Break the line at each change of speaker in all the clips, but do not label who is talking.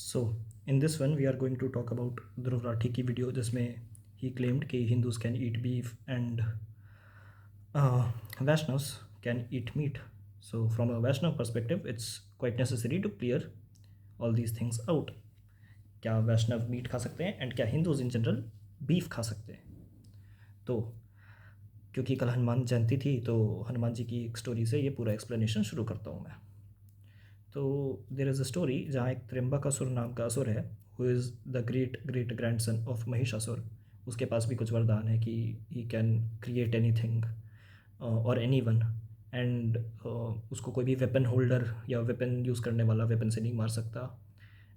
So, in this one, we are going to talk about Dhruv Rathi की video जिसमें he claimed कि Hindus can eat beef and Vaishnavs can eat meat. So, from a Vaishnav perspective, it's quite necessary to clear all these things out. क्या वैष्णव meet खा सकते हैं and क्या Hindus in general beef खा सकते हैं? तो क्योंकि कल हनुमान जयंती थी तो हनुमान जी की एक स्टोरी से ये पूरा एक्सप्लेनेशन शुरू करता हूँ मैं। तो देर इज़ अ स्टोरी जहाँ एक त्र्यंबकासुर नाम का असुर है, who is the great great grandson of Mahishasur. उसके पास भी कुछ वरदान है कि he can create anything और एनी वन, एंड उसको कोई भी वेपन होल्डर या वेपन यूज़ करने वाला वेपन से नहीं मार सकता।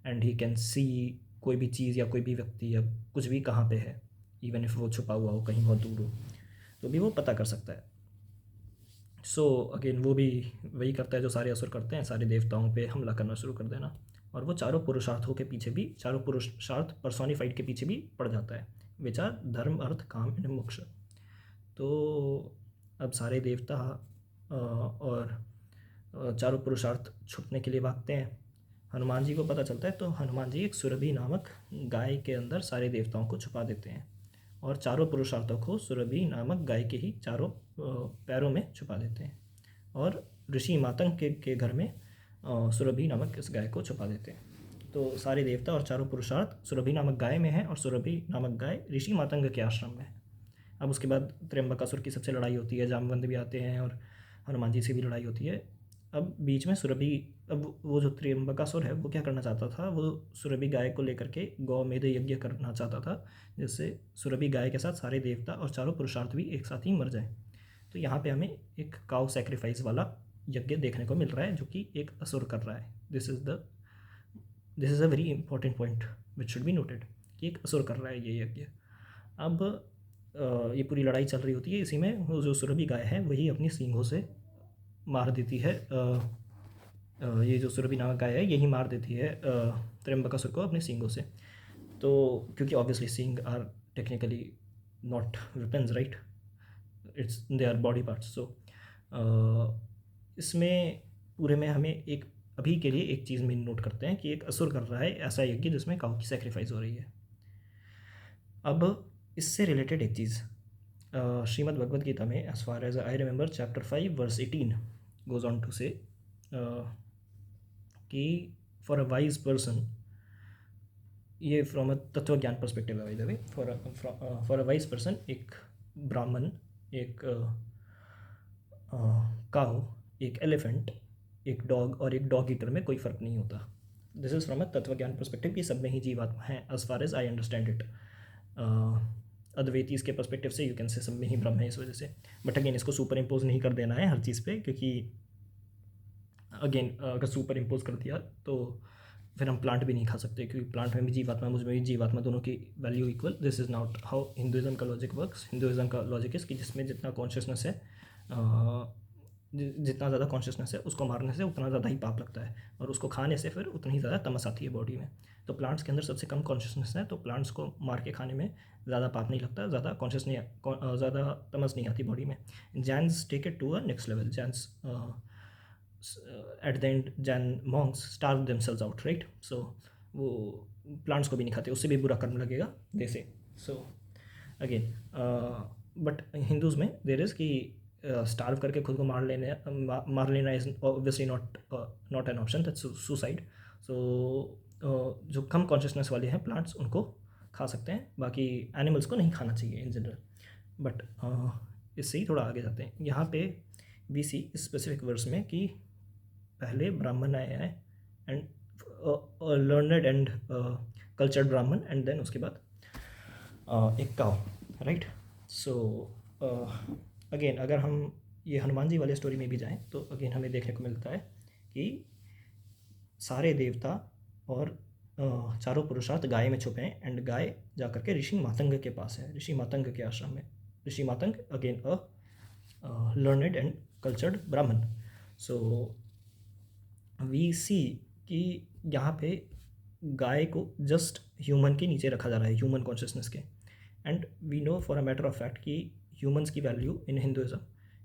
एंड ही कैन सी कोई भी चीज़ या कोई भी व्यक्ति या कुछ भी कहाँ पे है, इवन इफ़ वो छुपा हुआ हो कहीं बहुत दूर हो तो भी वो पता कर सकता है। सो अगेन वो भी वही करता है जो सारे असुर करते हैं, सारे देवताओं पे हमला करना शुरू कर देना, और वो चारों पुरुषार्थों के पीछे भी, चारों पुरुषार्थ पर्सोनिफाइड के पीछे भी पड़ जाता है, विच आर धर्म अर्थ काम एंड मोक्ष। तो अब सारे देवता और चारों पुरुषार्थ छुपने के लिए भागते हैं। हनुमान जी को पता चलता है तो हनुमान जी एक सुरभि नामक गाय के अंदर सारे देवताओं को छुपा देते हैं और चारों पुरुषार्थों को सुरभि नामक गाय के ही चारों पैरों में छुपा देते हैं, और ऋषि मातंग के घर में सुरभि नामक इस गाय को छुपा देते हैं। तो सारे देवता और चारों पुरुषार्थ सुरभि नामक गाय में है और सुरभि नामक गाय ऋषि मातंग के आश्रम में है। अब उसके बाद त्र्यंबकासुर की सबसे लड़ाई होती है, जामवंत भी आते हैं और हनुमान जी से भी लड़ाई होती है। अब बीच में सुरभि, अब वो जो त्र्यंबकासुर है वो क्या करना चाहता था, वो सुरभि गाय को लेकर के गौमेध यज्ञ करना चाहता था, जिससे सुरभि गाय के साथ सारे देवता और चारों पुरुषार्थ भी एक साथ ही मर जाएं। तो यहाँ पे हमें एक काउ सेक्रीफाइस वाला यज्ञ देखने को मिल रहा है जो कि एक असुर कर रहा है। This is a very important point which should be noted कि एक असुर कर रहा है ये यज्ञ। अब ये पूरी लड़ाई चल रही होती है, इसी में वो जो सुरभि गाय है वही अपनी सींगों से मार देती है, ये जो सुरभि नामक गाय है यही मार देती है त्र्यंबकासुर को अपने सींगों से। तो क्योंकि ऑब्वियसली सींग are technically not weapons, right, it's they are body parts. So इसमें पूरे में हमें एक अभी के लिए एक चीज़ में नोट करते हैं कि एक असुर कर रहा है ऐसा यज्ञ जिसमें काऊ की सेक्रीफाइस हो रही है। अब इससे रिलेटेड एक चीज़ श्रीमद् भगवद गीता में, as far as I remember, chapter 5 verse 18 goes on to say कि फॉर अ वाइज पर्सन, ये फ्रॉम अ तत्व ज्ञान परस्पेक्टिव है by the way, for a wise person एक ब्राह्मण, एक काऊ, एक एलिफेंट, एक डॉग और एक डॉग ईटर में कोई फ़र्क नहीं होता। दिस इज़ फ्रॉम अ तत्व ज्ञान परस्पेक्टिव कि सब में ही जीवात्मा है, as far as I understand it. अद्वैतीज़ के पर्सपेक्टिव से यू कैन से सब में ही ब्रह्म है इस वजह से। बट अगेन इसको सुपर इम्पोज नहीं कर देना है हर चीज़ पे, क्योंकि अगेन अगर सुपर इम्पोज कर दिया तो फिर हम प्लांट भी नहीं खा सकते, क्योंकि प्लांट में भी जीवात्मा, मुझ में भी जीवात्मा, दोनों की value equal. This is not how Hinduism का लॉजिक वर्क्स। हिंदुज़म का लॉजिक इज़ कि जिसमें जितना कॉन्शियसनेस है, जितना ज़्यादा कॉन्शियसनेस है उसको मारने से उतना ज़्यादा ही पाप लगता है, और उसको खाने से फिर उतनी ही ज़्यादा तमस आती है बॉडी में। तो प्लांट्स के अंदर सबसे कम कॉन्शियसनेस है, तो प्लांट्स को मार के खाने में ज़्यादा पाप नहीं लगता, ज़्यादा कॉन्शियस नहीं, ज़्यादा तमस नहीं आती बॉडी में। Jains take it to a next level. Jains at the end Jain monks starve themselves out, right. So वो प्लांट्स को भी नहीं खाते, उससे भी बुरा कर्म लगेगा दे से। सो अगेन बट हिंदूज़ में देर इज़ कि स्टार्व करके खुद को मार लेना is obviously not an option, that's suicide. So जो कम कॉन्शियसनेस वाले हैं प्लांट्स उनको खा सकते हैं, बाकी एनिमल्स को नहीं खाना चाहिए इन जनरल। बट इससे ही थोड़ा आगे जाते हैं। यहाँ पे वी सी स्पेसिफिक वर्स में कि पहले ब्राह्मण आए हैं एंड लर्नड एंड कल्चर्ड ब्राह्मण, एंड देन उसके बाद एक काउ, राइट। सो अगेन अगर हम ये हनुमान जी वाले स्टोरी में भी जाएं तो अगेन हमें देखने को मिलता है कि सारे देवता और चारों पुरुषार्थ गाय में छुपे हैं, एंड गाय जाकर के ऋषि मातंग के पास है, ऋषि मातंग के आश्रम में। ऋषि Matang again a learned and cultured Brahmin. So we सी कि यहाँ पे गाय को जस्ट ह्यूमन के नीचे रखा जा रहा है, ह्यूमन कॉन्शियसनेस के। And we know for a matter of fact कि ह्यूमंस की value in Hinduism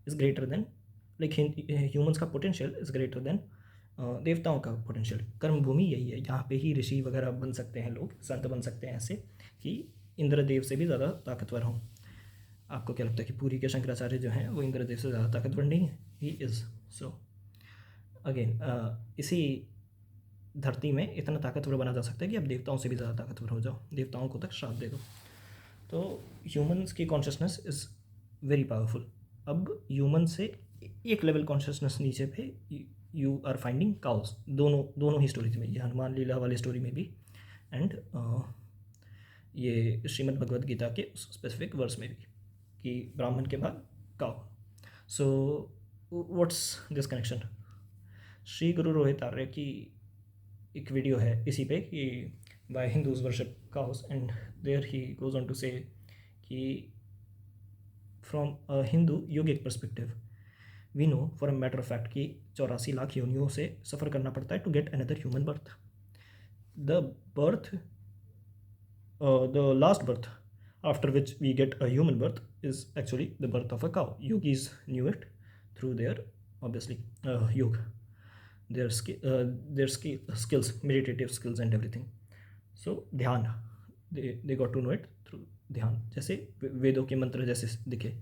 is greater than, like humans का पोटेंशियल इज़ ग्रेटर देन देवताओं का पोटेंशियल कर्म भूमि यही है, यहाँ पे ही ऋषि वगैरह बन सकते हैं, लोग संत बन सकते हैं ऐसे कि इंद्रदेव से भी ज़्यादा ताकतवर हों। आपको क्या लगता है कि पूरी के शंकराचार्य जो हैं वो इंद्रदेव से ज़्यादा ताकतवर नहीं है? He is. सो अगेन इसी धरती में इतना ताकतवर बना जा सकता है कि आप देवताओं से भी ज़्यादा ताकतवर हो जाओ, देवताओं को तक श्राप दे दो। तो ह्यूमंस की कॉन्शियसनेस इज़ वेरी पावरफुल। अब ह्यूमन से एक लेवल कॉन्शियसनेस नीचे पे यू आर फाइंडिंग काउस, दोनों ही स्टोरीज में, ये हनुमान लीला वाली स्टोरी में भी एंड ये श्रीमद् भगवद गीता के स्पेसिफिक वर्स में भी, कि ब्राह्मण के बाद cow. So what's this connection? Shri गुरु रोहित आर्य की एक वीडियो है इसी पे कि why Hindus worship cows, and there he goes on to say कि from a Hindu yogic perspective we know for a matter of fact कि 84 लाख योनियों से सफ़र करना पड़ता है to get another human birth. The last birth after which we get a human birth is actually the birth of a cow. Yogis knew it through their obviously yoga, their skills, meditative skills and everything. So ध्यान, they got to know it through ध्यान। जैसे वेदों के मंत्र जैसे दिखे,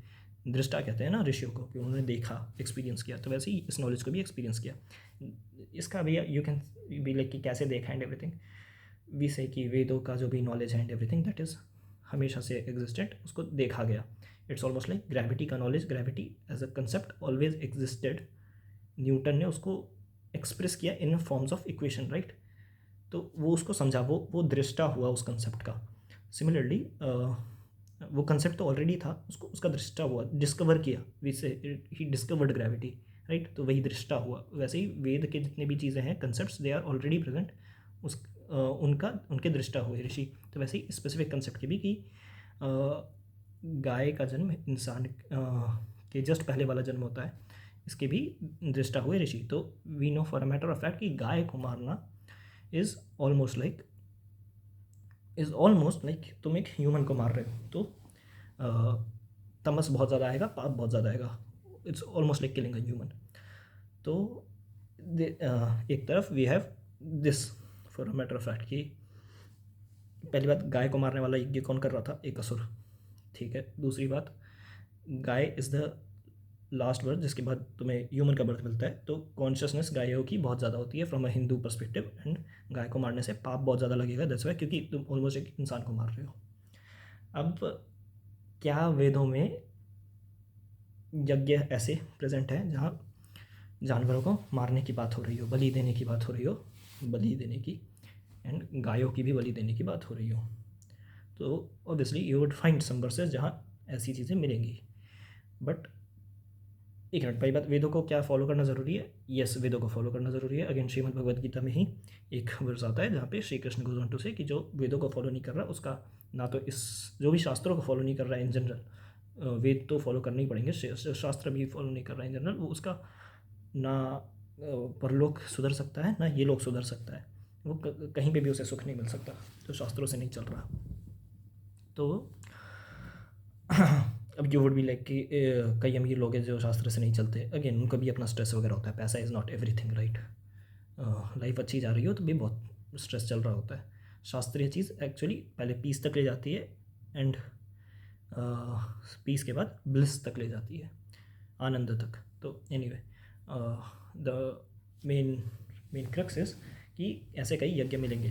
दृष्टा कहते हैं ना ऋषियों को, कि उन्होंने देखा, एक्सपीरियंस किया, तो वैसे ही इस नॉलेज को भी एक्सपीरियंस किया। इसका भी यू कैन बी लाइक कि कैसे देखा एंड एवरीथिंग, वी से कि वेदों का जो भी नॉलेज है एंड एवरीथिंग दैट इज़ हमेशा से एग्जिस्टेड, उसको देखा गया। इट्स ऑलमोस्ट लाइक ग्रेविटी का knowledge, gravity as a concept always existed, Newton ने उसको एक्सप्रेस किया in forms of equation, right? तो वो उसको समझा, वो दृष्टा हुआ उस कंसेप्ट का। सिमिलरली वो कंसेप्ट तो ऑलरेडी था, उसको उसका दृष्टा हुआ, डिस्कवर किया, वी से ही डिस्कवर्ड ग्रेविटी, राइट? तो वही दृष्टा हुआ। वैसे ही वेद के जितने भी चीज़ें हैं, concepts, they are already present, उस उनके दृष्टा हुए ऋषि। तो वैसे ही स्पेसिफिक कंसेप्ट की भी कि गाय का जन्म इंसान के जस्ट पहले वाला जन्म होता है, इसके भी दृष्टा हुए ऋषि। तो we know for a matter of fact कि गाय को मारना इज़ ऑलमोस्ट लाइक तुम एक ह्यूमन को मार रहे हो, तो तमस बहुत ज़्यादा आएगा, पाप बहुत ज़्यादा आएगा। It's almost like killing a human. तो एक तरफ we have this for a matter of fact कि पहली बात, गाय को मारने वाला यज्ञ कौन कर रहा था? एक असुर, ठीक है। दूसरी बात, guy is the last birth, जिसके बाद तुम्हें ह्यूमन का बर्थ मिलता है। तो कॉन्शियसनेस गायों की बहुत ज़्यादा होती है from a Hindu perspective, and गाय को मारने से पाप बहुत ज़्यादा लगेगा, दैट्स वाई, क्योंकि तुम ऑलमोस्ट एक इंसान को मार रहे हो। अब क्या वेदों में यज्ञ ऐसे प्रेजेंट है जहाँ जानवरों को मारने की बात हो रही हो, बलि देने की बात हो रही हो, बलि देने की, एंड गायों की भी बलि देने की बात हो रही हो? तो obviously you would find some verses जहाँ ऐसी चीज़ें मिलेंगी। बट एक मिनट, पहली बात, वेदों को क्या फॉलो करना ज़रूरी है? यस, वेदों को फॉलो करना ज़रूरी है। अगेन श्रीमद् भगवद गीता में ही एक वर्स आता है जहाँ पे Shri Krishna goes on to say कि जो वेदों को फॉलो नहीं कर रहा, उसका ना तो इस जो भी शास्त्रों को फॉलो नहीं कर रहा है इन जनरल, वेद तो फॉलो करने ही पड़ेंगे, शास्त्र भी फॉलो नहीं कर रहा है इन जनरल, वो उसका ना परलोक सुधर सकता है, ना ये लोग सुधर सकता है, वो कहीं पे भी उसे सुख नहीं मिल सकता, तो शास्त्रों से नहीं चल रहा। तो अब यू वुड भी लाइक कि कई अमीर लोग हैं जो शास्त्र से नहीं चलते, अगेन उनका भी अपना स्ट्रेस वगैरह होता है, पैसा is not everything, right? Life अच्छी जा रही हो तो भी बहुत स्ट्रेस चल रहा होता है। शास्त्रीय चीज़ एक्चुअली पहले पीस तक ले जाती है, एंड पीस के बाद ब्लिस तक ले जाती है, आनंद तक। तो anyway the main crux is कि ऐसे कई यज्ञ मिलेंगे।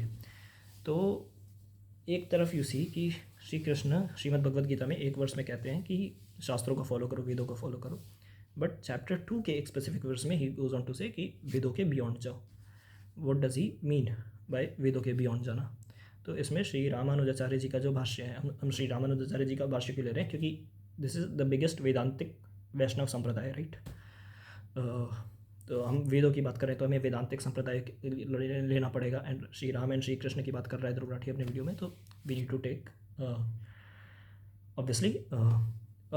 तो एक तरफ यू सी कि श्री कृष्ण श्रीमद् भगवद गीता में एक वर्स में कहते हैं कि शास्त्रों को फॉलो करो, वेदों को फॉलो करो, बट चैप्टर 2 के एक स्पेसिफिक वर्स में ही गोज ऑन टू से कि वेदों के बियॉन्ड जाओ। What does he mean by वेदों के बियॉन्ड जाना? तो इसमें श्री रामानुजाचार्य जी का जो भाष्य है, हम श्री रामानुजाचार्य जी का भाष्य क्यों ले रहे हैं? क्योंकि दिस इज़ द बिगेस्ट वेदांतिक वैष्णव संप्रदाय, राइट? तो हम वेदों की बात करें तो हमें वेदांतिक संप्रदाय लेना पड़ेगा, एंड श्री राम एंड श्री कृष्ण की बात कर रहा है ध्रुव राठी अपने वीडियो में, तो we need to take obviously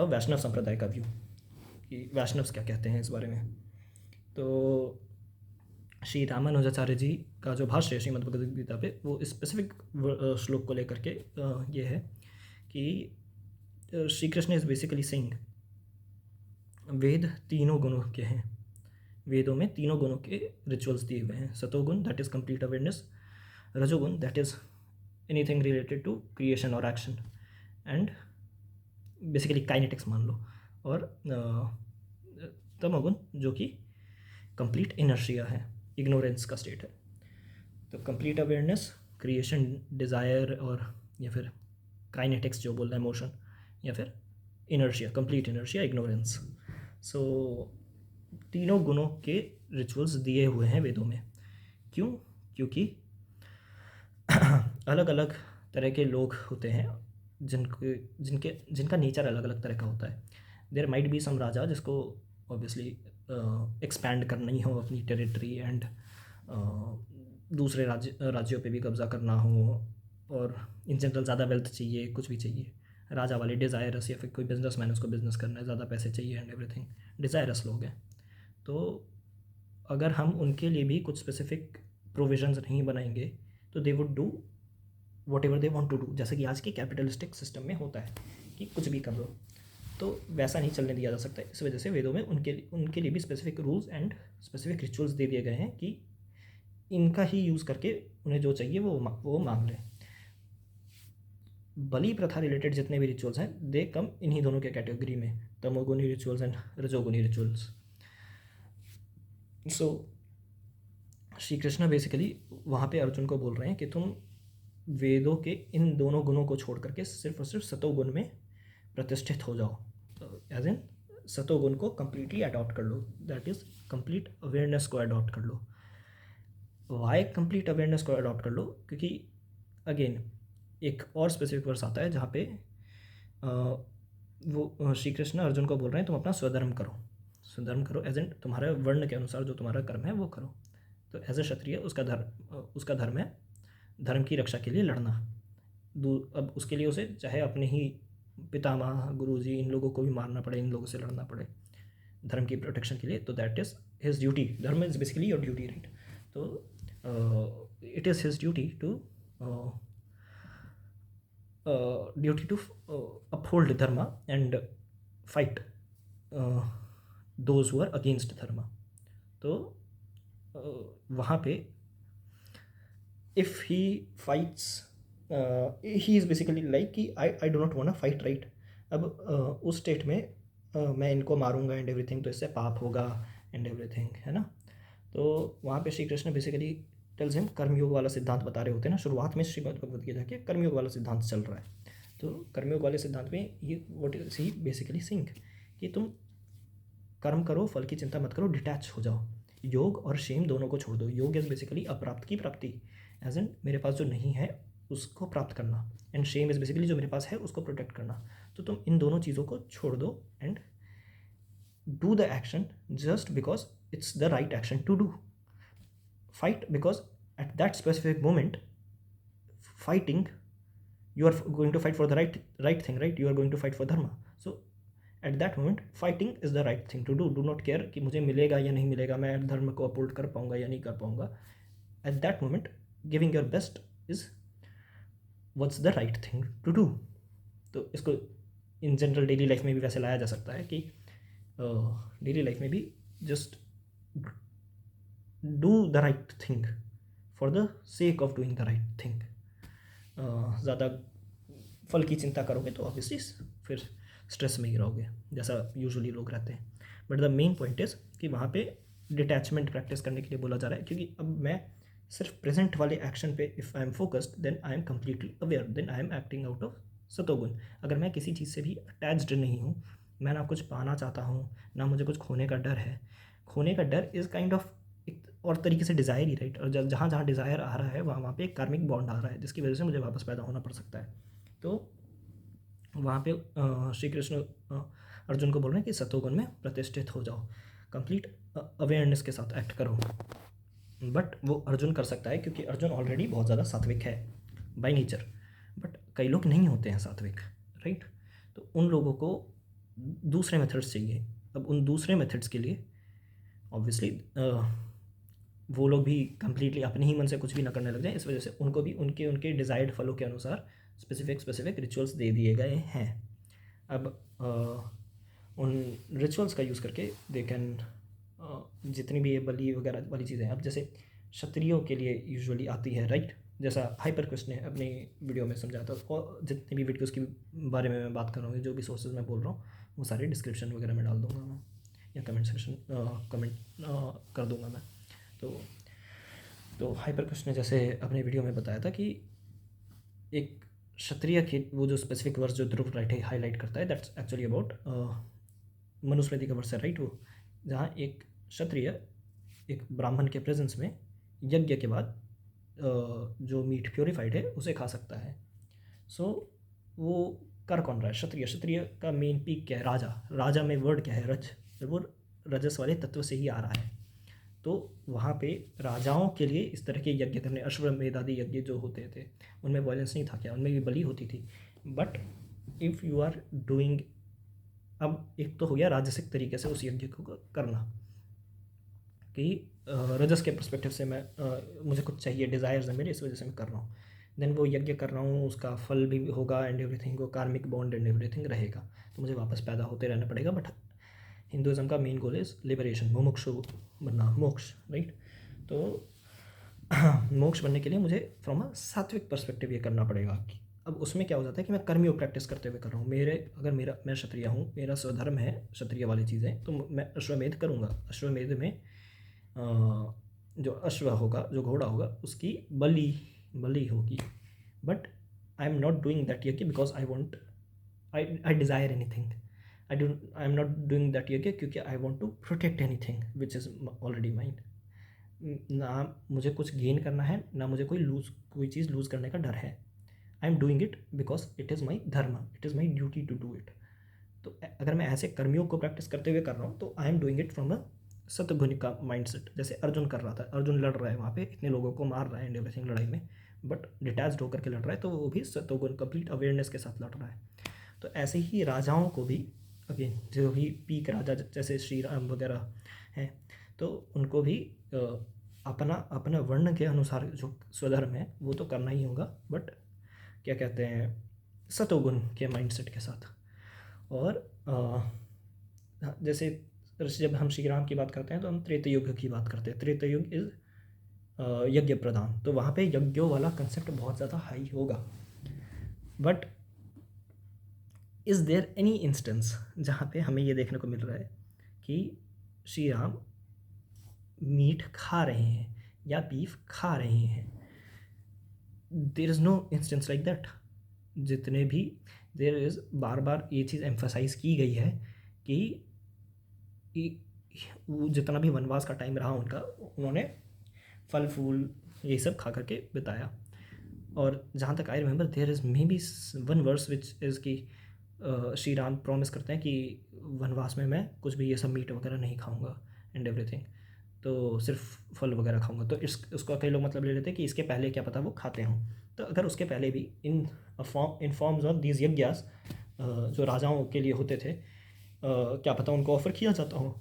Vaishnava संप्रदाय का व्यू कि वैष्णव्स क्या कहते हैं इस बारे में। तो श्री रामानुजाचार्य जी का जो भाष्य है श्रीमद् भगवद गीता पे, वो स्पेसिफिक श्लोक को लेकर के ये है कि Shri Krishna is basically saying Veda तीनों गुणों के हैं, वेदों में तीनों गुणों के रिचुअल्स दिए हुए हैं। सतोगुण दैट इज़ कंप्लीट अवेयरनेस, रजोगुण that is anything related to creation और एक्शन एंड बेसिकली काइनेटिक्स मान लो, और तमोगुण जो कि कंप्लीट इनर्शिया है, इग्नोरेंस का स्टेट है। तो कंप्लीट अवेयरनेस, क्रिएशन, डिज़ायर, और या फिर काइनेटिक्स जो बोल रहा है मोशन, या फिर इनर्शिया, कंप्लीट इनर्शिया, इग्नोरेंस। सो तीनों गुणों के रिचुअल्स दिए हुए हैं वेदों में। क्यों? क्योंकि अलग अलग तरह के लोग होते हैं जिनका नेचर अलग अलग तरह का होता है। देयर माइट बी सम राजा जिसको ऑब्वियसली एक्सपैंड करना ही हो अपनी टेरिटरी एंड दूसरे राज्यों पे भी कब्जा करना हो, और इन जनरल ज़्यादा वेल्थ चाहिए, कुछ भी चाहिए, राजा वाले डिज़ायरस, या फिर कोई बिजनेसमैन उसको बिजनेस करना है, ज़्यादा पैसे चाहिए एंड एवरीथिंग, डिज़ायरस लोग हैं। तो अगर हम उनके लिए भी कुछ स्पेसिफिक प्रोविजंस नहीं बनाएंगे तो they would do whatever they want to do, जैसे कि आज के कैपिटलिस्टिक सिस्टम में होता है कि कुछ भी कर लो, तो वैसा नहीं चलने दिया जा सकता। इस वजह से वेदों में उनके लिए भी specific rules and specific rituals दे दिए गए हैं कि इनका ही यूज़ करके उन्हें जो चाहिए वो मांग लें। बलि प्रथा रिलेटेड जितने भी रिचुअल्स हैं दे कम इन्हीं दोनों के कैटेगरी में, तमोगुनी रिचुअल्स एंड रजोगुनी rituals. So Shri Krishna basically वहाँ पे अर्जुन को बोल रहे हैं कि तुम वेदों के इन दोनों गुणों को छोड़ करके सिर्फ और सिर्फ सतोगुण में प्रतिष्ठित हो जाओ। तो एज इन सतोगुण को कम्प्लीटली अडॉप्ट कर लो, दैट इज़ कंप्लीट अवेयरनेस को अडॉप्ट कर लो। वाई कंप्लीट अवेयरनेस को अडॉप्ट कर लो? क्योंकि अगेन एक और स्पेसिफिक वर्स आता है जहाँ पे वो श्री कृष्ण अर्जुन को बोल रहे हैं तुम अपना स्वधर्म करो, स्वधर्म करो एज इन तुम्हारे वर्ण के अनुसार जो तुम्हारा कर्म है वो करो। तो एज ए क्षत्रिय उसका धर्म है धर्म की रक्षा के लिए लड़ना। अब उसके लिए उसे चाहे अपने ही पितामह, गुरुजी, इन लोगों को भी मारना पड़े, इन लोगों से लड़ना पड़े धर्म की प्रोटेक्शन के लिए, तो that is his duty. Dharma is basically your duty, right? तो it is his duty to uphold dharma and fight those who are against dharma. तो वहाँ पे if he fights he is basically like कि I do not wanna fight, right? अब उस state में मैं इनको मारूंगा एंड एवरीथिंग, तो इससे पाप होगा एंड एवरीथिंग, है ना? तो वहाँ पे Shri Krishna basically tells him, कर्मयोग वाला सिद्धांत बता रहे होते हैं ना शुरुआत में श्रीमद् भगवद गीता के, कर्मयोग वाला सिद्धांत चल रहा है। तो कर्मयोग वाले सिद्धांत में ये what is he basically think कि तुम कर्म करो, फल की चिंता मत करो, डिटैच हो जाओ, योग और शेम दोनों को छोड़ दो। योग इज़ बेसिकली अप्राप्त की प्राप्ति, एज एन मेरे पास जो नहीं है उसको प्राप्त करना, एंड शेम इज़ बेसिकली जो मेरे पास है उसको प्रोटेक्ट करना। तो तुम इन दोनों चीज़ों को छोड़ दो and do the action just because it's the right action to do. Fight because at that specific moment fighting, you are going to fight for the right thing, right? You are going to fight for dharma. So at that moment fighting is the right thing to do. Do not care कि मुझे मिलेगा या नहीं मिलेगा, मैं धर्म को uphold कर पाऊंगा या नहीं कर पाऊंगा. At that moment giving your best is what's the right thing to do. तो इसको इन जनरल डेली लाइफ में भी वैसे लाया जा सकता है कि डेली लाइफ में भी just do the right thing for the sake of doing the right thing. ज़्यादा फल की चिंता करोगे तो ऑब्वियसली फिर स्ट्रेस में ही रहोगे जैसा यूजुअली लोग रहते हैं। But the main point is कि वहाँ पे डिटैचमेंट प्रैक्टिस करने के लिए बोला जा रहा है, क्योंकि अब मैं सिर्फ प्रेजेंट वाले एक्शन पे if I am focused then I am completely aware, then I am acting out of satoguna. अगर मैं किसी चीज़ से भी अटैच्ड नहीं हूँ, मैं ना कुछ पाना चाहता हूँ ना मुझे कुछ खोने का डर है। खोने का डर इज़ काइंड ऑफ एक और तरीके से डिज़ायर ही, राइट? और जहाँ जहाँ डिज़ायर आ रहा है वहाँ पे एक कार्मिक बॉन्ड आ रहा है जिसकी वजह से मुझे वापस पैदा होना पड़ सकता है। तो वहाँ पे श्री कृष्ण अर्जुन को बोल रहे हैं कि सतोगुण में प्रतिष्ठित हो जाओ, कंप्लीट अवेयरनेस के साथ एक्ट करो। बट वो अर्जुन कर सकता है क्योंकि अर्जुन ऑलरेडी बहुत ज़्यादा सात्विक है बाय नेचर, बट कई लोग नहीं होते हैं सात्विक, राइट? तो उन लोगों को दूसरे मेथड्स चाहिए। अब उन दूसरे मेथड्स के लिए ऑब्वियसली वो लोग भी कम्प्लीटली अपने ही मन से कुछ भी ना करने लग जाए, इस वजह से उनको भी उनके डिज़ायर्ड फलों के अनुसार स्पेसिफिक रिचुअल्स दे दिए गए हैं। अब उन रिचुअल्स का यूज़ करके दे कैन जितनी भी ये बलि वगैरह वाली चीज़ें हैं, अब जैसे क्षत्रियों के लिए यूजुअली आती है, राइट, जैसा हाइपर क्वेस्ट ने अपनी वीडियो में समझाया था, और जितने भी वीडियोज़ के बारे में मैं बात कर रहा हूँ, जो भी सोर्सेज मैं बोल रहा हूँ, वो सारे डिस्क्रिप्शन वगैरह में डाल दूँगा मैं, या कमेंट सेक्शन कमेंट कर दूँगा मैं। तो हाइपर क्वेस्ट ने जैसे अपने वीडियो में बताया था कि एक क्षत्रिय के वो जो स्पेसिफिक वर्स जो ध्रुव राइट हाईलाइट करता है, दैट्स एक्चुअली अबाउट मनुस्मृति का वर्स है, राइट, वो जहाँ एक क्षत्रिय एक ब्राह्मण के प्रेजेंस में यज्ञ के बाद जो मीट प्योरीफाइड है उसे खा सकता है। सो वो कर कौन रहा है? क्षत्रिय। क्षत्रिय का मेन पीक क्या है? राजा। राजा में वर्ड क्या है? रज। वो रजस वाले तत्व से ही आ रहा है। तो वहाँ पे राजाओं के लिए इस तरह के यज्ञ करने, अश्वमेध आदि यज्ञ जो होते थे, उनमें वायलेंस नहीं था क्या? उनमें भी बलि होती थी। But if you are doing, अब एक तो हो गया राजसिक तरीके से उस यज्ञ को करना, कि रजस के पर्सपेक्टिव से मैं मुझे कुछ चाहिए, डिज़ायर्स है मेरे, इस वजह से मैं कर रहा हूँ। देन वो यज्ञ कर रहा हूँ, उसका फल भी होगा एंड एवरीथिंग, वो कार्मिक बॉन्ड एंड एवरीथिंग रहेगा, तो मुझे वापस पैदा होते रहना पड़ेगा। बट हिंदुज़म का मेन गोल इज़ लिबरेशन, मुमुक्षु बनना, मोक्ष, राइट। तो मोक्ष बनने के लिए मुझे फ्रॉम अ सात्विक पर्सपेक्टिव ये करना पड़ेगा। कि अब उसमें क्या हो जाता है कि मैं कर्मयोग प्रैक्टिस करते हुए कर रहा हूँ, अगर मैं क्षत्रिय हूँ, मेरा स्वधर्म है क्षत्रिय वाली चीज़ें, तो मैं अश्वमेध करूँगा। अश्वमेध में जो अश्व होगा, जो घोड़ा होगा, उसकी बलि होगी। But I am not doing that yajna because I want, I desire anything, I am not doing that yajna क्योंकि I want to protect anything which is already mind. ना मुझे कुछ गेन करना है, ना मुझे कोई चीज़ लूज़ करने का डर है। I am doing it because it is my dharma, it is my duty to do it. तो अगर मैं ऐसे कर्मियों को प्रैक्टिस करते हुए कर रहा हूँ, तो I am doing it from a satguna का माइंडसेट। जैसे अर्जुन कर रहा था, अर्जुन लड़ रहा है वहाँ पे, इतने लोगों को मार रहा है एंड एवरीथिंग लड़ाई में, बट डिटैच्ड होकर के लड़ रहा है, तो वो भी सतोगुण, कंप्लीट अवेयरनेस के साथ लड़ रहा है। तो ऐसे ही राजाओं को भी, अगेन जो भी पीक राजा जैसे श्री राम वगैरह हैं, तो उनको भी अपना अपना वर्ण के अनुसार जो स्वधर्म है वो तो करना ही होगा, बट क्या कहते हैं, सतोगुण के माइंडसेट के साथ। और जैसे जब हम श्री राम की बात करते हैं तो हम त्रेता युग की बात करते हैं। त्रेता युग इज़ यज्ञ प्रधान, तो वहाँ पे यज्ञों वाला कंसेप्ट बहुत ज़्यादा हाई होगा। But is there any instance जहाँ पे हमें ये देखने को मिल रहा है कि श्री राम मीट खा रहे हैं या बीफ खा रहे हैं? There is no instance like that. जितने भी देयर इज़, बार बार ये चीज़ एम्फसाइज की गई है कि वो जितना भी वनवास का टाइम रहा उनका, उन्होंने फल फूल ये सब खा करके बिताया। और जहाँ तक I remember, there is maybe one verse which is कि श्री राम प्रॉमिस करते हैं कि वनवास में मैं कुछ भी ये सब मीट वगैरह नहीं खाऊंगा एंड एवरीथिंग, तो सिर्फ फल वगैरह खाऊंगा। तो उसका कई लोग मतलब ले लेते हैं कि इसके पहले क्या पता वो खाते हों। तो अगर उसके पहले भी इन फॉर्म्स ऑफ दीज यज्ञास जो राजाओं के लिए होते थे, क्या पता उनको ऑफ़र किया जाता हो,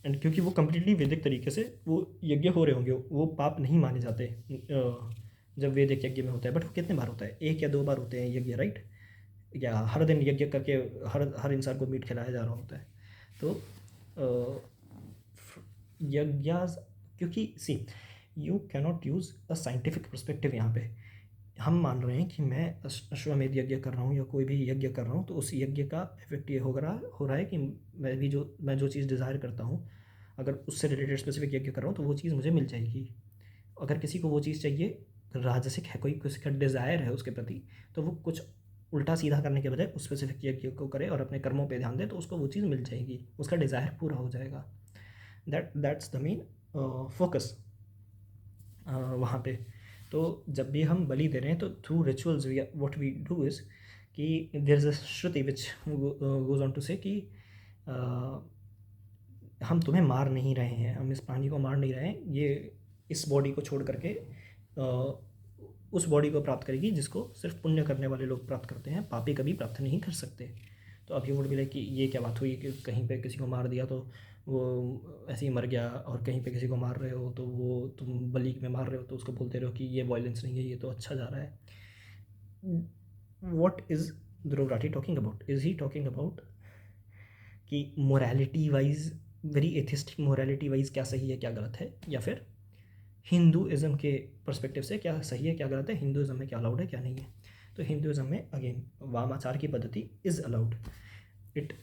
एंड क्योंकि वो कम्प्लीटली वैदिक तरीके से वो यज्ञ हो रहे होंगे, वो पाप नहीं माने जाते जब वैदिक यज्ञ में होता है। बट वो कितने बार होता है? 1 या 2 बार होते हैं यज्ञ, राइट? या हर दिन यज्ञ करके हर इंसान को मीट खिलाया जा रहा होता है। तो यज्ञास, क्योंकि see you cannot use a scientific perspective. यहाँ पे हम मान रहे हैं कि मैं अश्वमेध यज्ञ कर रहा हूँ या कोई भी यज्ञ कर रहा हूँ, तो उस यज्ञ का इफेक्ट ये हो रहा है कि मैं जो चीज़ डिज़ायर करता हूँ, अगर उससे रिलेटेड स्पेसिफिक यज्ञ कर रहा हूँ, तो वो चीज़ मुझे मिल जाएगी। अगर किसी को वो चीज़ चाहिए, राजसिक है, कोई किसी का डिज़ायर है उसके प्रति, तो वो कुछ उल्टा सीधा करने के बजाय उस स्पेसिफिक यज्ञ को करे और अपने कर्मों पे ध्यान दे, तो उसको वो चीज़ मिल जाएगी, उसका डिज़ायर पूरा हो जाएगा। दैट्स द मेन फोकस वहाँ पे। तो जब भी हम बलि दे रहे हैं, तो through rituals what we do is कि there is a shruti which goes on to say कि हम तुम्हें मार नहीं रहे हैं, हम इस प्राणी को मार नहीं रहे हैं, ये इस बॉडी को छोड़ करके उस बॉडी को प्राप्त करेगी जिसको सिर्फ पुण्य करने वाले लोग प्राप्त करते हैं, पापी कभी प्राप्त नहीं कर सकते। तो अब ये वुड भी लाइक कि ये क्या बात हुई कि कहीं पे किसी को मार दिया तो वो ऐसे ही मर गया, और कहीं पे किसी को मार रहे हो तो वो तुम बलि में मार रहे हो तो उसको बोलते रहो कि ये वायलेंस नहीं है, ये तो अच्छा जा रहा है। What is Dhruv Rathee talking about? Is he talking about कि morality wise very atheistic morality wise क्या सही है क्या गलत है, या फिर हिंदुइज़्म के पर्सपेक्टिव से क्या सही है क्या गलत है, हिंदुइज़्म में क्या अलाउड है क्या नहीं है। तो हिंदुइज़्म में अगेन वामाचार की पद्धति is allowed, it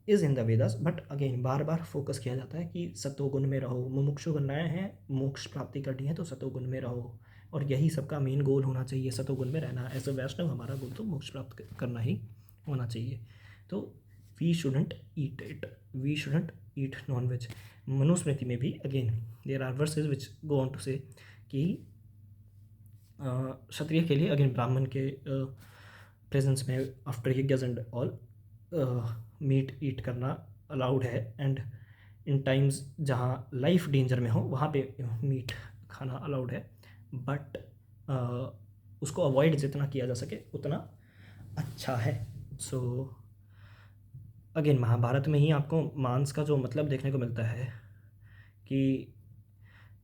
is in the Vedas, but again bar bar focus किया जाता है कि सतोगुण में रहो, मुमुक्षु बनना है, मोक्ष प्राप्ति करनी है तो सतोगुण में रहो, और यही सबका मेन गोल होना चाहिए, सतोगुण में रहना। एज अ वैष्णव हमारा गोल तो मोक्ष प्राप्त करना ही होना चाहिए। तो we shouldn't eat it, we shouldn't eat non veg. Manusmriti में भी again there are verses which go on to say कि क्षत्रिय के लिए अगेन ब्राह्मण के प्रेजेंस में आफ्टर यज्ञ एंड ऑल मीट ईट करना अलाउड है, एंड इन टाइम्स जहाँ लाइफ डेंजर में हो वहाँ पे मीट खाना अलाउड है, बट उसको अवॉइड जितना किया जा सके उतना अच्छा है। सो अगेन महाभारत में ही आपको मांस का जो मतलब देखने को मिलता है कि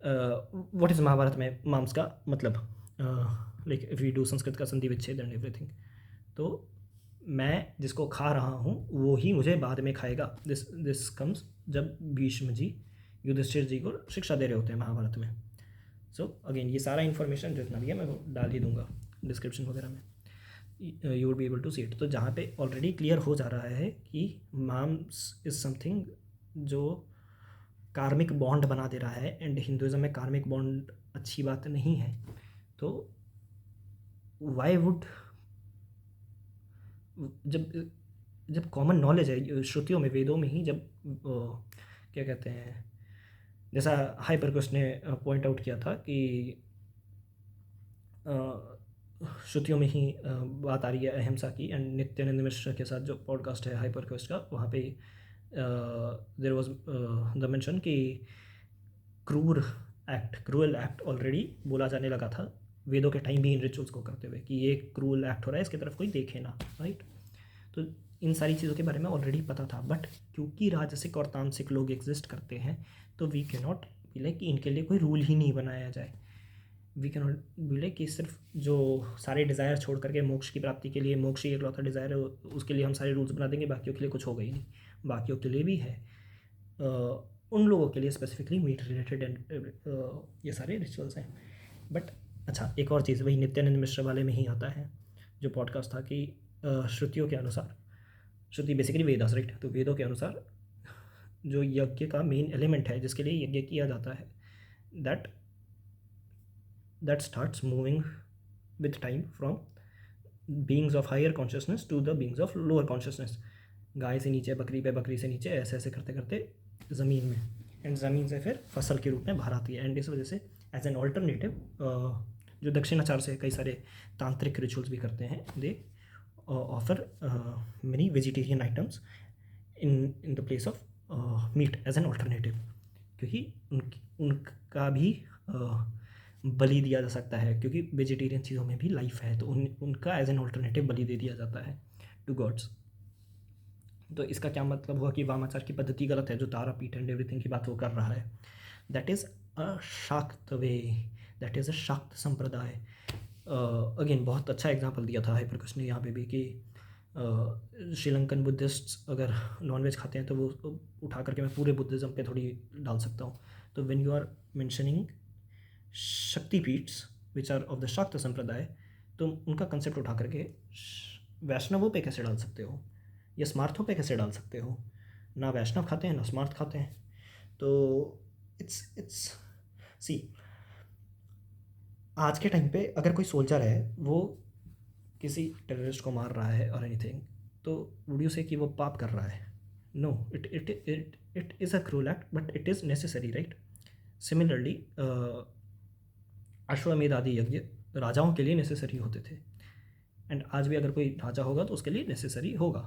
व्हाट इज़ महाभारत में मांस का मतलब, like if we do Sanskrit का संधि विच्छेद एंड एवरीथिंग, तो मैं जिसको खा रहा हूँ वो ही मुझे बाद में खाएगा। दिस कम्स जब भीष्म जी युधिष्ठिर जी को शिक्षा दे रहे होते हैं महाभारत में। सो अगेन ये सारा इन्फॉर्मेशन जितना भी है मैं वो डाल ही दूंगा डिस्क्रिप्शन वगैरह में, you would be able to see it. तो जहाँ पे ऑलरेडी क्लियर हो जा रहा है कि मांस इज़ समथिंग जो कार्मिक बॉन्ड बना दे रहा है, एंड हिंदुइज्म में कार्मिक बॉन्ड अच्छी बात नहीं है, तो वाई वुड, जब जब कॉमन नॉलेज है श्रुतियों में वेदों में ही, जब क्या कहते हैं, जैसा हाइपरक्वेस्ट ने पॉइंट आउट किया था कि श्रुतियों में ही बात आ रही है अहिंसा की, एंड नित्यानंद मिश्र के साथ जो पॉडकास्ट है हाइपरक्वेस्ट का, वहाँ पे देयर वाज द मेंशन कि क्रूअल एक्ट ऑलरेडी बोला जाने लगा था वेदों के टाइम भी इन रिचुअल्स को करते हुए कि ये क्रूअल एक्ट हो रहा है, इसकी तरफ कोई देखे ना, राइट। तो इन सारी चीज़ों के बारे में ऑलरेडी पता था, बट क्योंकि राजसिक और तामसिक लोग एग्जिस्ट करते हैं तो we can not be like कि इनके लिए कोई रूल ही नहीं बनाया जाए। We can not be like कि सिर्फ जो सारे डिज़ायर छोड़ करके मोक्ष की प्राप्ति के लिए, मोक्ष ही एकलौता डिज़ायर है, उसके लिए हम सारे रूल्स बना देंगे, बाकियों के लिए कुछ होगा ही नहीं। बाकियों के लिए भी है, उन लोगों के लिए स्पेसिफिकली मीट रिलेटेड एंड ये सारे रिचुअल्स हैं। बट अच्छा, एक और चीज़ वही नित्यानंद मिश्र वाले में ही आता है जो पॉडकास्ट था कि श्रुतियों के अनुसार, श्रुति बेसिकली वेदास, राइट, तो वेदों के अनुसार जो यज्ञ का मेन एलिमेंट है जिसके लिए यज्ञ किया जाता है, that starts moving with time from beings of higher consciousness to the beings of lower consciousness. गाय से नीचे बकरी पे, बकरी से नीचे, ऐसे ऐसे करते करते ज़मीन में, एंड ज़मीन से फिर फसल के रूप में बाहर आती है। एंड इस वजह से एज एन ऑल्टरनेटिव जो दक्षिणाचार से कई सारे तांत्रिक रिचुअल्स भी करते हैं, they offer many vegetarian items in the place of meat as an alternative, क्योंकि उनका भी बलि दिया जा सकता है, क्योंकि वेजिटेरियन चीज़ों में भी लाइफ है, तो उनका एज एन ऑल्टरनेटिव बलि दे दिया जाता है टू गॉड्स। तो इसका क्या मतलब हुआ कि वामाचार की पद्धति गलत है, जो तारा पीठ एंड एवरीथिंग की बात वो कर रहा है। दैट इज़ अ शाक्त वे, दैट इज़ अ शाक्त संप्रदाय। अगेन बहुत अच्छा एग्जाम्पल दिया था हाइपरक्वेस्ट ने यहाँ पे भी कि श्रीलंकन बुद्धिस्ट्स अगर नॉनवेज खाते हैं तो वो उठा करके मैं पूरे बुद्धिज़्म पे थोड़ी डाल सकता हूँ। तो when you are mentioning Shaktipeeths which are of the Shakta sampradaya, तो उनका कंसेप्ट उठा करके वैष्णवों पे कैसे डाल सकते हो, या स्मार्थों पे कैसे डाल सकते हो? ना वैष्णव खाते हैं ना स्मार्थ खाते हैं। तो इट्स सी, आज के टाइम पे अगर कोई सोल्जर है वो किसी टेररिस्ट को मार रहा है और एनीथिंग, तो वुड यू से कि वो पाप कर रहा है? No, it is a cruel act, but it is necessary, right. Similarly अश्वमेध आदि यज्ञ राजाओं के लिए नेसेसरी होते थे, एंड आज भी अगर कोई राजा होगा तो उसके लिए नेसेसरी होगा,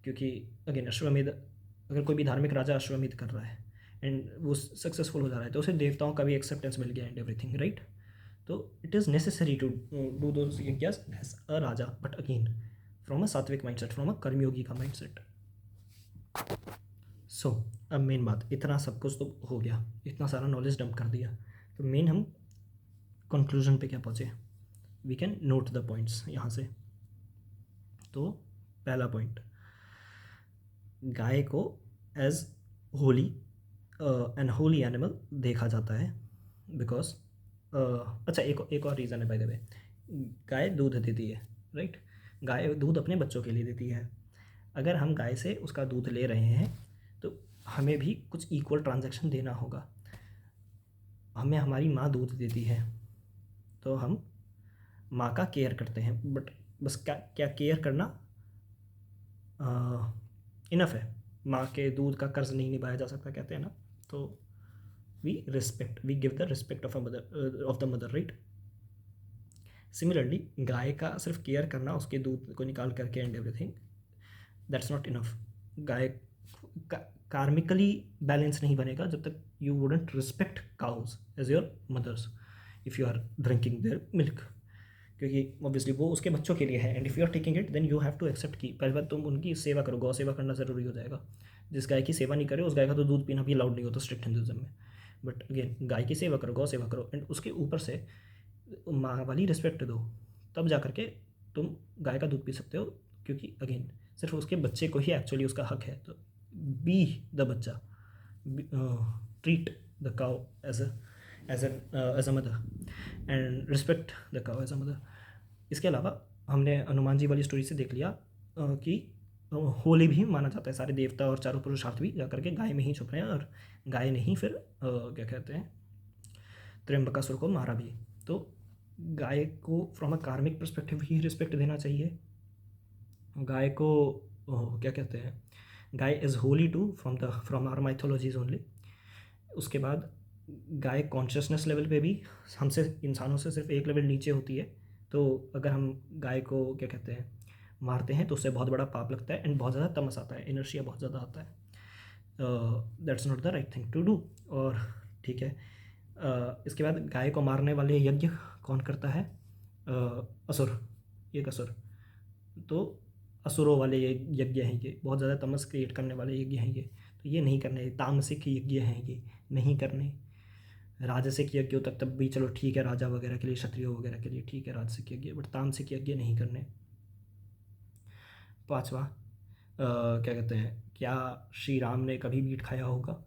क्योंकि अगेन अश्वमेध, अगर कोई भी धार्मिक राजा अश्वमेध कर रहा है एंड वो सक्सेसफुल हो जा रहा है तो उसे देवताओं का भी एक्सेप्टेंस मिल गया एंड एवरीथिंग, राइट। तो it is necessary to do those yajnas as a raja, but again from a sattvic mindset, from a कर्मयोगी का माइंडसेट। सो अब मेन बात, इतना सब कुछ तो हो गया, इतना सारा नॉलेज डंप कर दिया, तो मेन हम कंक्लूजन पे क्या पहुँचे? We can note the points यहाँ से। तो पहला पॉइंट, गाय को एज होली अनहोली एनिमल देखा जाता है बिकॉज अच्छा एक और रीज़न है बाय द वे। गाय दूध देती है, राइट। गाय दूध अपने बच्चों के लिए देती है। अगर हम गाय से उसका दूध ले रहे हैं तो हमें भी कुछ इक्वल ट्रांजैक्शन देना होगा। हमें हमारी माँ दूध देती है तो हम माँ का केयर करते हैं, बट बस क्या क्या केयर करना इनफ है। माँ के दूध का कर्ज नहीं निभाया जा सकता, कहते हैं ना। तो we give the respect of the mother, right. Similarly गाय का सिर्फ केयर करना, उसके दूध को निकाल करके and everything, that's not enough. गाय कार्मिकली बैलेंस नहीं बनेगा जब तक you wouldn't respect cows as your mothers if you are drinking their milk, क्योंकि ऑब्वियसली वो उसके बच्चों के लिए है। And if you are taking it then you have to accept कि पहली बात तुम उनकी सेवा करो, गौ सेवा करना ज़रूरी हो जाएगा। जिस गाय की सेवा नहीं करे उस गाय का तो दूध पीना भी अलाउड नहीं होता स्ट्रिक्ट हिंदुज़म में। बट अगेन गाय की सेवा करो, गौ सेवा करो, एंड उसके ऊपर से माँ वाली रिस्पेक्ट दो, तब जा करके तुम गाय का दूध पी सकते हो। क्योंकि अगेन सिर्फ उसके बच्चे को ही एक्चुअली उसका हक है। तो be the bachcha, treat the cow as a mother and respect the cow as a mother. इसके अलावा हमने हनुमान जी वाली स्टोरी से देख लिया कि होली भी माना जाता है। सारे देवता और चारों पुरुषार्थ भी जा करके गाय में ही छुप रहे हैं, और गाय ने ही फिर क्या कहते हैं त्र्यंबकासुर को मारा भी। तो गाय को फ्रॉम अ कार्मिक परस्पेक्टिव ही रिस्पेक्ट देना चाहिए। गाय को क्या कहते हैं, गाय is holy too from our mythologies only. उसके बाद गाय कॉन्शियसनेस लेवल पे भी हमसे इंसानों से सिर्फ एक लेवल नीचे होती है। तो अगर हम गाय को क्या कहते हैं मारते हैं तो उससे बहुत बड़ा पाप लगता है एंड बहुत ज़्यादा तमस आता है, इनर्शिया बहुत ज़्यादा आता है। That's not the right thing to do. और ठीक है, इसके बाद गाय को मारने वाले यज्ञ कौन करता है? असुर, एक असुर। तो असुरों वाले ये यज्ञ हैं, ये बहुत ज़्यादा तमस क्रिएट करने वाले यज्ञ हैं ये। तो ये नहीं करने, तामसिक यज्ञ हैं ये नहीं करने। राजसिक यज्ञों तक तब भी चलो ठीक है, राजा वगैरह के लिए, क्षत्रियों वगैरह के लिए ठीक है राजसिक यज्ञ, बट तामसिक यज्ञ नहीं करने। पांचवा क्या कहते हैं, क्या श्री राम ने कभी मीट खाया होगा?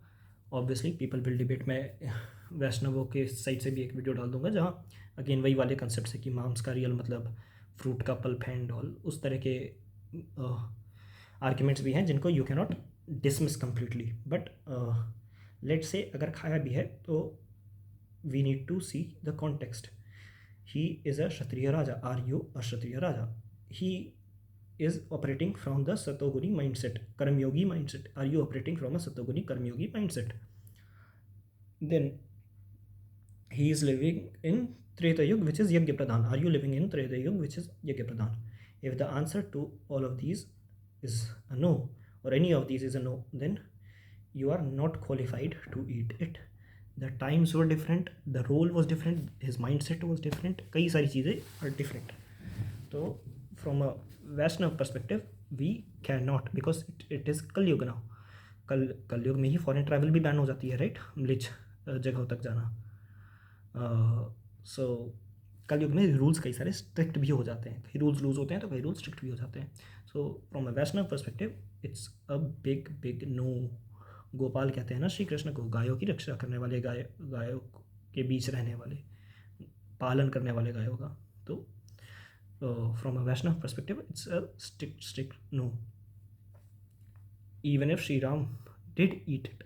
Obviously people will debate. मैं वैष्णवों के साइड से भी एक वीडियो डाल दूंगा जहाँ अगेन वही वाले कंसेप्ट है कि मांस का रियल मतलब फ्रूट का पल्प एंड ऑल, उस तरह के आर्ग्यूमेंट्स भी हैं जिनको you can not dismiss completely. But let say अगर खाया भी है तो we need to see the context. He is a kshatriya raja, are you a kshatriya raja? He is operating from the Satoguni mindset, Karmyogi mindset. Are you operating from a Satoguni Karmyogi mindset? Then he is living in Treta Yuga, which is Yagya Pradhan. Are you living in Treta Yuga, which is Yagya Pradhan? If the answer to all of these is a no, or any of these is a no, then you are not qualified to eat it. The times were different, the role was different, his mindset was different, कई सारी चीज़ें are different. तो from a Vaishnav perspective we can not, because it is Kaliyug now. Kaliyug में ही foreign travel भी ban हो जाती है, राइट, म्लिच जगहों तक जाना। सो कलयुग में रूल्स कई सारे स्ट्रिक्ट भी हो जाते हैं, कई रूल्स लूज होते हैं तो कई रूल्स स्ट्रिक्ट भी हो जाते हैं। So from a Vaishnav perspective it's a big big no. Gopal कहते हैं ना श्री कृष्ण को, गायों की रक्षा करने वाले, गायों के बीच रहने वाले, पालन करने वाले गायों का। तो from a Vaishnav perspective, it's a strict no. Even if Shri Ram did eat it,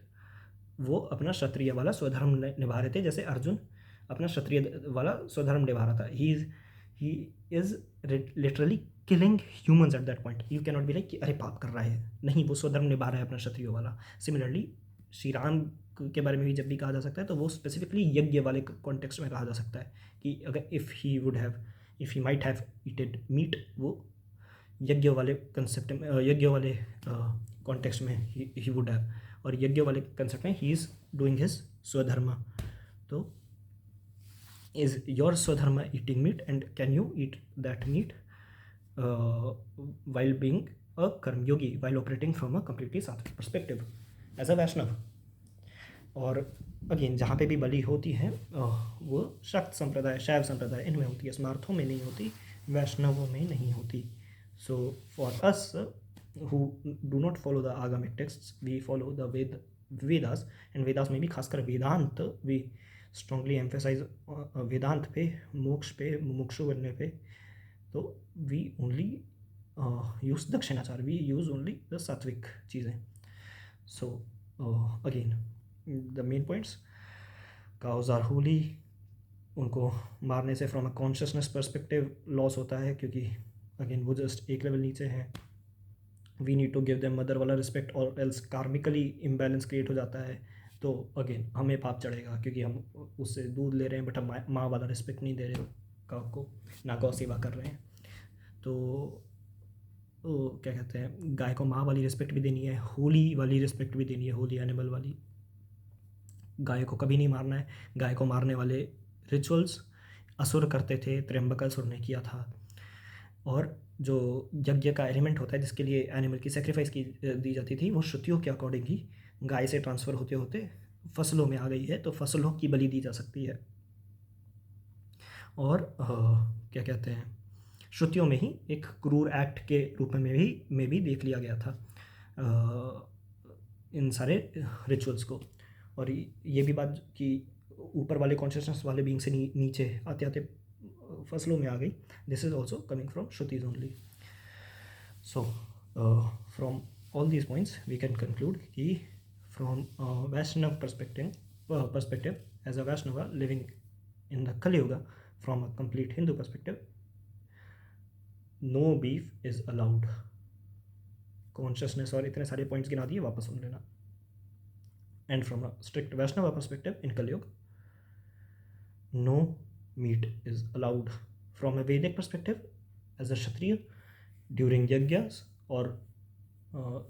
वो अपना क्षत्रिय वाला स्वधर्म निभा रहे थे, जैसे अर्जुन अपना क्षत्रिय वाला स्वधर्म निभा रहा था। He is literally killing humans at that point. You can not be like कि अरे पाप कर रहा है, नहीं, वो स्वधर्म निभा रहा है अपना क्षत्रिय वाला। सिमिलरली श्री राम के बारे में भी जब भी कहा जा सकता है तो वो स्पेसिफिकली यज्ञ वाले कॉन्टेक्स्ट में कहा जा सकता है कि अगर if he might have eated meat, वो यज्ञ वाले कंसेप्ट में, यज्ञ वाले कॉन्टेक्स्ट में ही वुड हैव, और यज्ञ वाले कंसेप्ट में ही इज़ डूइंग हिज स्वधर्मा। तो is your swadharma eating meat, and can you eat that meat while being a karmayogi, while operating from a completely sattvic perspective as a Vaishnava? और अगेन जहाँ पे भी बलि होती है वो शक्त संप्रदाय, शैव संप्रदाय, इनमें होती है, स्मार्थों में नहीं होती, वैष्णवों में नहीं होती। So for us who do not follow the Agamic texts, we follow the Veda Vedas, and Vedas में भी खासकर Vedanta, we strongly emphasize Vedanta पे, मोक्ष पे, मुमुक्षु बनने पे, तो we only use Dakshinachara, we use only the sattvic चीज़ें. So again the main points, cows are holy, उनको मारने से from a consciousness perspective loss होता है, क्योंकि अगेन वो जस्ट एक लेवल नीचे हैं. We need to give them mother वाला रिस्पेक्ट, और एल्स कार्मिकली इम्बैलेंस क्रिएट हो जाता है. तो अगेन हमें पाप चढ़ेगा, क्योंकि हम उससे दूध ले रहे हैं बट हम माँ वाला रिस्पेक्ट नहीं दे रहे काउ को, ना गौ सेवा कर रहे हैं. तो क्या कहते हैं, गाय को माँ वाली रिस्पेक्ट भी देनी है, होली वाली रिस्पेक्ट भी देनी है, होली एनिमल वाली. गाय को कभी नहीं मारना है. गाय को मारने वाले रिचुअल्स असुर करते थे, त्र्यंबकासुर ने किया था. और जो यज्ञ का एलिमेंट होता है जिसके लिए एनिमल की सेक्रीफाइस की दी जाती थी, वो श्रुतियों के अकॉर्डिंग ही गाय से ट्रांसफ़र होते होते फसलों में आ गई है, तो फसलों की बलि दी जा सकती है. और क्या कहते हैं, श्रुतियों में ही एक क्रूर एक्ट के रूप में भी देख लिया गया था इन सारे रिचुअल्स को. और ये भी बात कि ऊपर वाले कॉन्शियसनेस वाले बीइंग से नीचे आते आते फसलों में आ गई, this is also coming from shrutis only. So from all these points we can conclude कि from Vaishnava perspective, as a Vaishnava living in the Kali Yuga, from a complete Hindu perspective, no beef is allowed. Consciousness और इतने सारे points गिना दिए, वापस सुन लेना. And from a strict Vaishnava perspective in Kali Yuga, no meat is allowed. From a Vedic perspective, as a Kshatriya, during yajnas or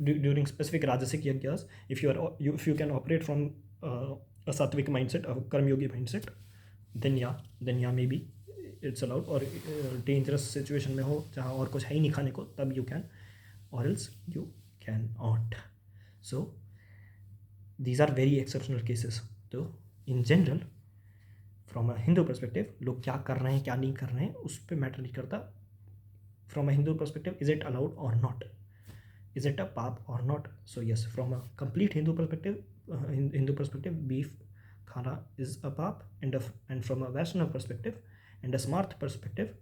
during specific rajasic yajnas, if you can operate from a sattvic mindset, a karma yogi mindset, then yeah maybe it's allowed. और dangerous situation में हो जहाँ और कुछ है ही नहीं खाने को, तब you can, or else you cannot. So these are very exceptional cases. तो in general from a Hindu perspective, लोग क्या कर रहे हैं क्या नहीं कर रहे हैं उस पर मैटर नहीं करता. From a Hindu perspective, is it allowed or not? Is it a pap or not? So yes, from a complete Hindu perspective, beef khana is a pap, and from a Vaishnava perspective and a Smarth perspective,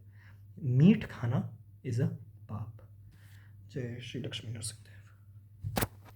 meat khana is a pap. Jai Shri Lakshmi Narasimha.